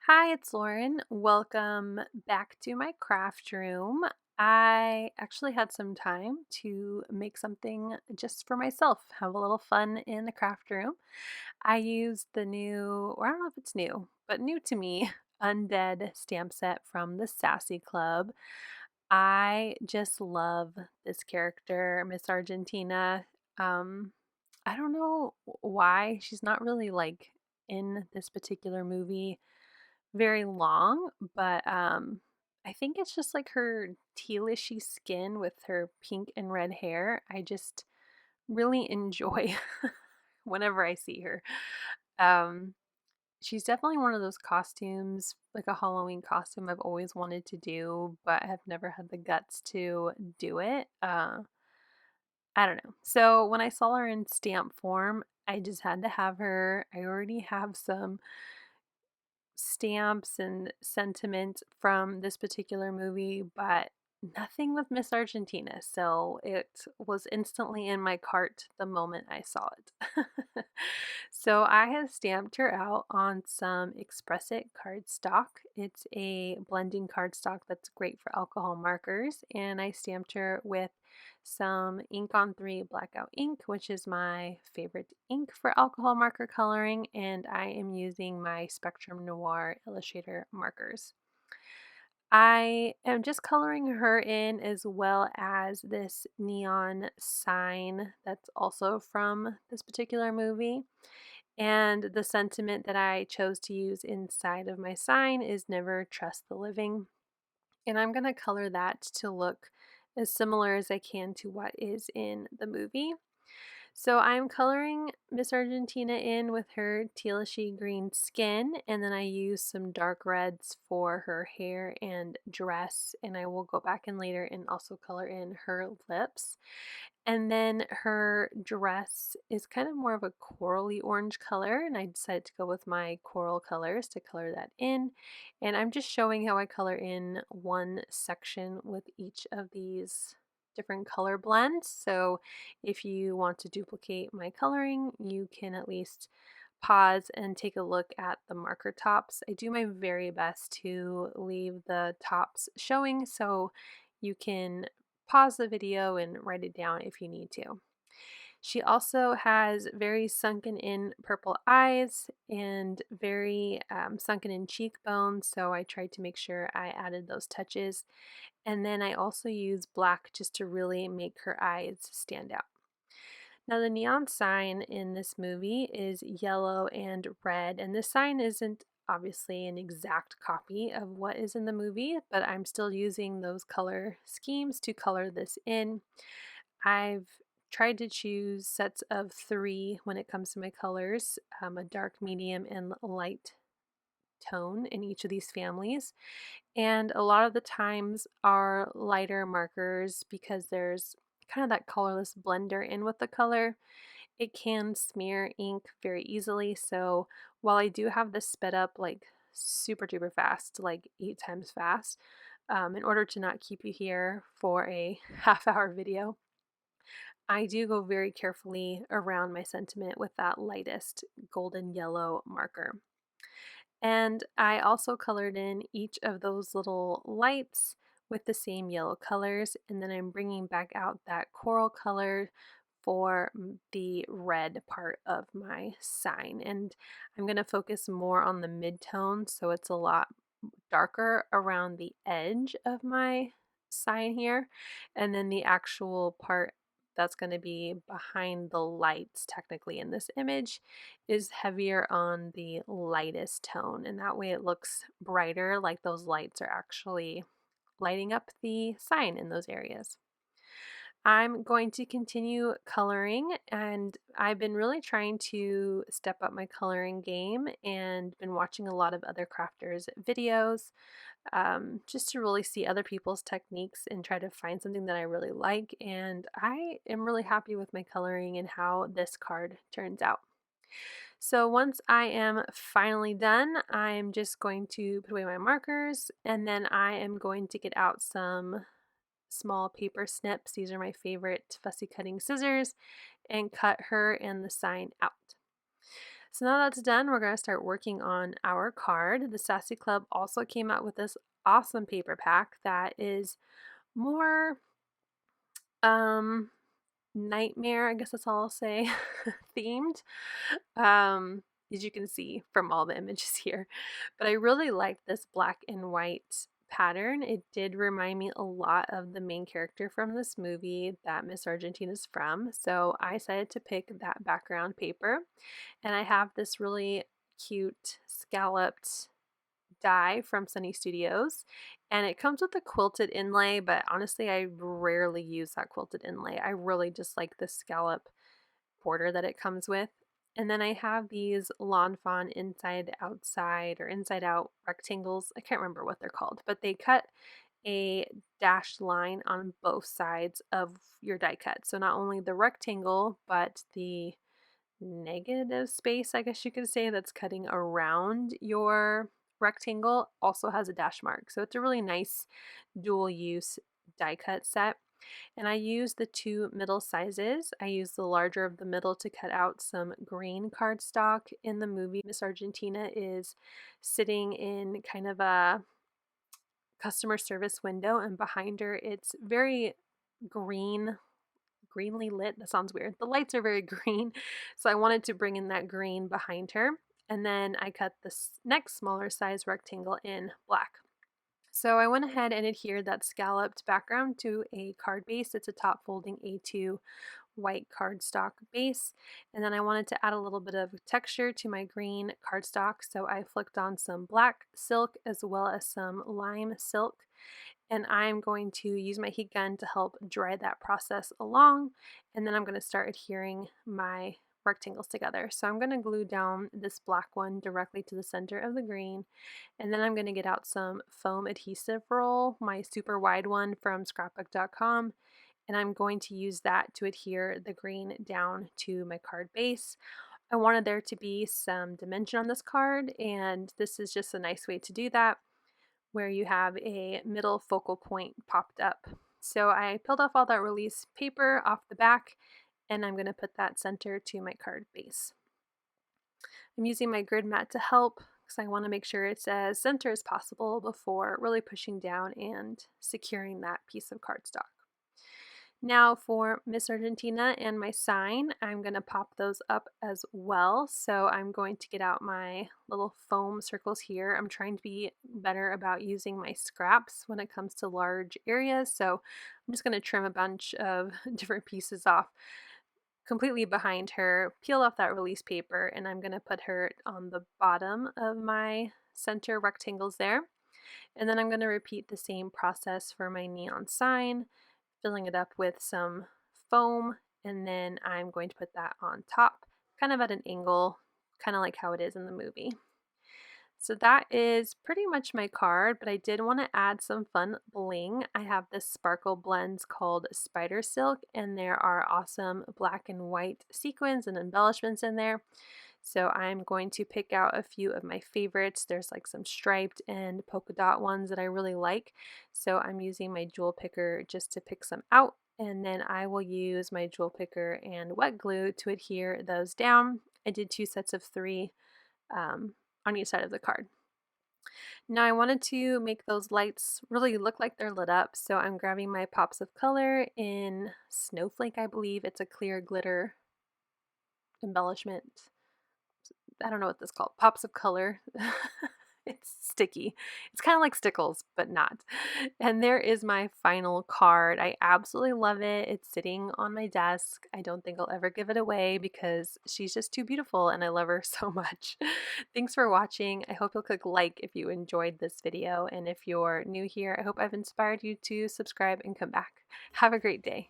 Hi, it's Lauren. Welcome back to my craft room. I actually had some time to make something just for myself, have a little fun in the craft room. I used the new, or I don't know if it's new, but new to me, UnDead stamp set from the Sassy Club. I just love this character, Miss Argentina. Um, I don't know why she's not really like in this particular movie very long, but I think it's just like her tealishy skin with her pink and red hair. I just really enjoy whenever I see her. Um, she's definitely one of those costumes, like a Halloween costume I've always wanted to do, but have never had the guts to do it. I don't know. So when I saw her in stamp form, I just had to have her. I already have some stamps and sentiment from this particular movie, but nothing with Miss Argentina. So it was instantly in my cart the moment I saw it. So I have stamped her out on some Express It cardstock. It's a blending cardstock that's great for alcohol markers, and I stamped her with some ink on 3 Blackout ink, which is my favorite ink for alcohol marker coloring, and I am using my Spectrum Noir Illustrator markers. I am just coloring her in as well as this neon sign that's also from this particular movie. And the sentiment that I chose to use inside of my sign is never trust the living. And I'm going to color that to look as similar as I can to what is in the movie. So I'm coloring Miss Argentina in with her tealishy green skin, and then I use some dark reds for her hair and dress, and I will go back in later and also color in her lips. And then her dress is kind of more of a corally orange color, and I decided to go with my coral colors to color that in. And I'm just showing how I color in one section with each of these different color blends. So if you want to duplicate my coloring, you can at least pause and take a look at the marker tops. I do my very best to leave the tops showing so you can pause the video and write it down if you need to. She also has very sunken in purple eyes and very sunken in cheekbones, so I tried to make sure I added those touches. And then I also use black just to really make her eyes stand out. Now, the neon sign in this movie is yellow and red, and this sign isn't obviously an exact copy of what is in the movie, but I'm still using those color schemes to color this in. I've tried to choose sets of 3 when it comes to my colors, a dark, medium, and light tone in each of these families. And a lot of the times are lighter markers because there's kind of that colorless blender in with the color. It can smear ink very easily. So while I do have this sped up like super duper fast, like 8 times fast, in order to not keep you here for a half-hour video, I do go very carefully around my sentiment with that lightest golden yellow marker. And I also colored in each of those little lights with the same yellow colors, and then I'm bringing back out that coral color for the red part of my sign. And I'm going to focus more on the mid-tone, so it's a lot darker around the edge of my sign here, and then the actual part that's going to be behind the lights technically in this image is heavier on the lightest tone, and that way it looks brighter, like those lights are actually lighting up the sign in those areas. I'm going to continue coloring, and I've been really trying to step up my coloring game and been watching a lot of other crafters' videos, just to really see other people's techniques and try to find something that I really like. And I am really happy with my coloring and how this card turns out. So once I am finally done, I'm just going to put away my markers, and then I am going to get out some small paper snips. These are my favorite fussy cutting scissors, and cut her and the sign out. So now that's done, we're going to start working on our card. The Sassy Club also came out with this awesome paper pack that is more nightmare, I guess that's all I'll say, themed, as you can see from all the images here. But I really like this black and white pattern. It did remind me a lot of the main character from this movie that Miss Argentina's from. So I decided to pick that background paper. And I have this really cute scalloped die from Sunny Studios, and it comes with a quilted inlay, but honestly I rarely use that quilted inlay. I really just like the scallop border that it comes with. And then I have these Lawn Fawn inside outside or inside out rectangles. I can't remember what they're called, but they cut a dashed line on both sides of your die cut. So not only the rectangle, but the negative space, I guess you could say, that's cutting around your rectangle also has a dash mark. So it's a really nice dual use die cut set. And I use the two middle sizes. I use the larger of the middle to cut out some green cardstock. In the movie, Miss Argentina is sitting in kind of a customer service window, and behind her it's very greenly lit. That sounds weird. The lights are very green, so I wanted to bring in that green behind her. And then I cut this next smaller size rectangle in black. So I went ahead and adhered that scalloped background to a card base. It's a top folding A2 white cardstock base. And then I wanted to add a little bit of texture to my green cardstock, so I flicked on some black silk as well as some lime silk. And I'm going to use my heat gun to help dry that process along. And then I'm going to start adhering my rectangles together. So I'm going to glue down this black one directly to the center of the green. And then I'm going to get out some foam adhesive roll, my super wide one from scrapbook.com. And I'm going to use that to adhere the green down to my card base. I wanted there to be some dimension on this card, and this is just a nice way to do that, where you have a middle focal point popped up. So I peeled off all that release paper off the back, and I'm going to put that center to my card base. I'm using my grid mat to help because I want to make sure it's as center as possible before really pushing down and securing that piece of cardstock. Now for Miss Argentina and my sign, I'm going to pop those up as well. So I'm going to get out my little foam circles here. I'm trying to be better about using my scraps when it comes to large areas. So I'm just going to trim a bunch of different pieces off completely behind her, peel off that release paper, and I'm going to put her on the bottom of my center rectangles there. And then I'm going to repeat the same process for my neon sign, filling it up with some foam, and then I'm going to put that on top, kind of at an angle, kind of like how it is in the movie. So that is pretty much my card, but I did want to add some fun bling. I have this sparkle blends called Spider Silk, and there are awesome black and white sequins and embellishments in there. So I'm going to pick out a few of my favorites. There's like some striped and polka dot ones that I really like. So I'm using my jewel picker just to pick some out. And then I will use my jewel picker and wet glue to adhere those down. I did 2 sets of 3 on each side of the card. Now I wanted to make those lights really look like they're lit up. So I'm grabbing my pops of color in Snowflake, I believe. It's a clear glitter embellishment. I don't know what this is called. Pops of color. It's sticky. It's kind of like Stickles, but not. And there is my final card. I absolutely love it. It's sitting on my desk. I don't think I'll ever give it away because she's just too beautiful and I love her so much. Thanks for watching. I hope you'll click like if you enjoyed this video. And if you're new here, I hope I've inspired you to subscribe and come back. Have a great day.